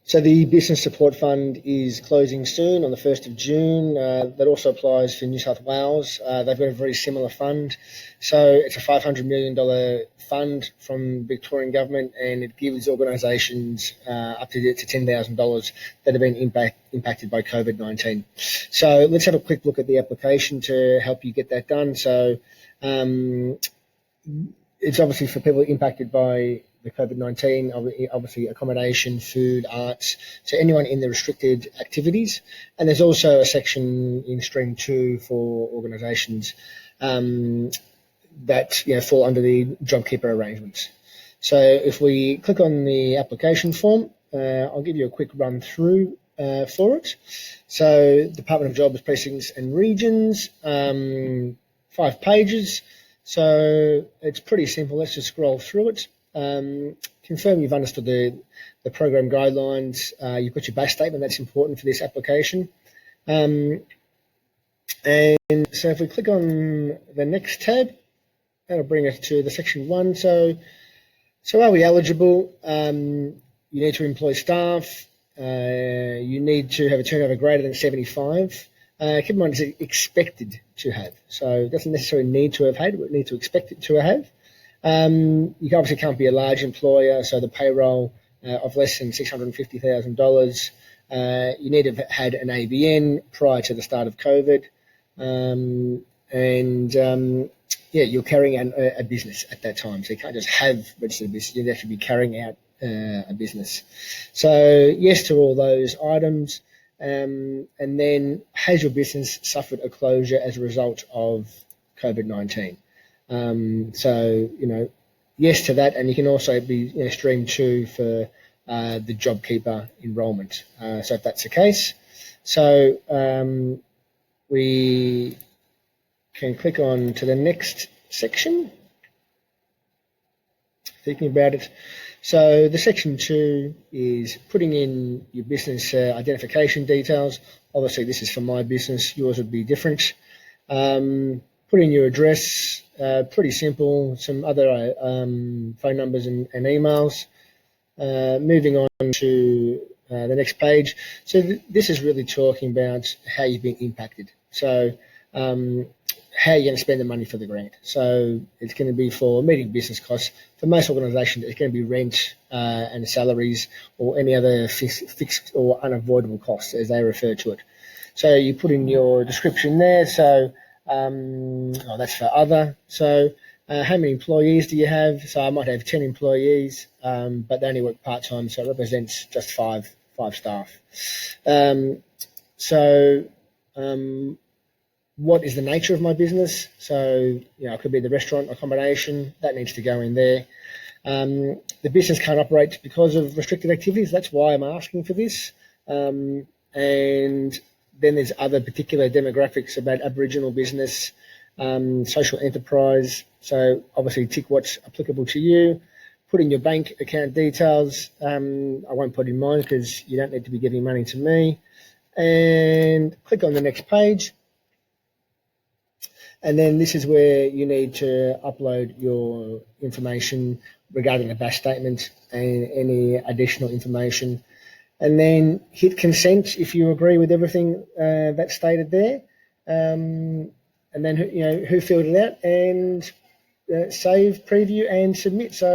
So the Business Support Fund is closing soon on the 1st of June. That also applies for New South Wales. They've got a very similar fund. So it's a $500 million fund from the Victorian government, and it gives organisations up to $10,000 that have been impacted by COVID-19. So let's have a quick look at the application to help you get that done. So it's obviously for people impacted by the COVID-19, obviously accommodation, food, arts, so anyone in the restricted activities. And there's also a section in Stream 2 for organisations that fall under the JobKeeper arrangements. So if we click on the application form, I'll give you a quick run through for it. So Department of Jobs, Precincts and Regions, 5 pages. So it's pretty simple. Let's just scroll through it. Confirm you've understood the program guidelines. You've got your base statement. That's important for this application. And so if we click on the next tab, that'll bring us to the section 1. So are we eligible? You need to employ staff. You need to have a turnover greater than 75. Keep in mind, it's expected to have. So it doesn't necessarily need to have had, but need to expect it to have. You obviously can't be a large employer, so the payroll of less than $650,000. You need to have had an ABN prior to the start of COVID. You're carrying out a business at that time. So you can't just have registered business, you have to be carrying out a business. So yes to all those items. And then, has your business suffered a closure as a result of COVID-19? Yes to that, and you can also be Stream 2 for the JobKeeper enrolment. So if that's the case, so we can click on to the next section. Thinking about it. So the section 2 is putting in your business identification details. Obviously, this is for my business. Yours would be different. Put in your address. Pretty simple. Some other phone numbers and emails. Moving on to the next page. So this is really talking about how you've been impacted. So how you're going to spend the money for the grant. So it's going to be for meeting business costs. For most organisations, it's going to be rent and salaries or any other fixed or unavoidable costs, as they refer to it. So you put in your description there. So that's for other. So how many employees do you have? So I might have 10 employees, but they only work part-time, so it represents just five staff. What is the nature of my business? So, it could be the restaurant accommodation, that needs to go in there. The business can't operate because of restricted activities. That's why I'm asking for this. And then there's other particular demographics about Aboriginal business, social enterprise. So obviously tick what's applicable to you. Put in your bank account details. I won't put in mine because you don't need to be giving money to me. And click on the next page. And then this is where you need to upload your information regarding the BAS statement and any additional information. And then hit consent if you agree with everything that's stated there. And then who filled it out, and save, preview and submit. So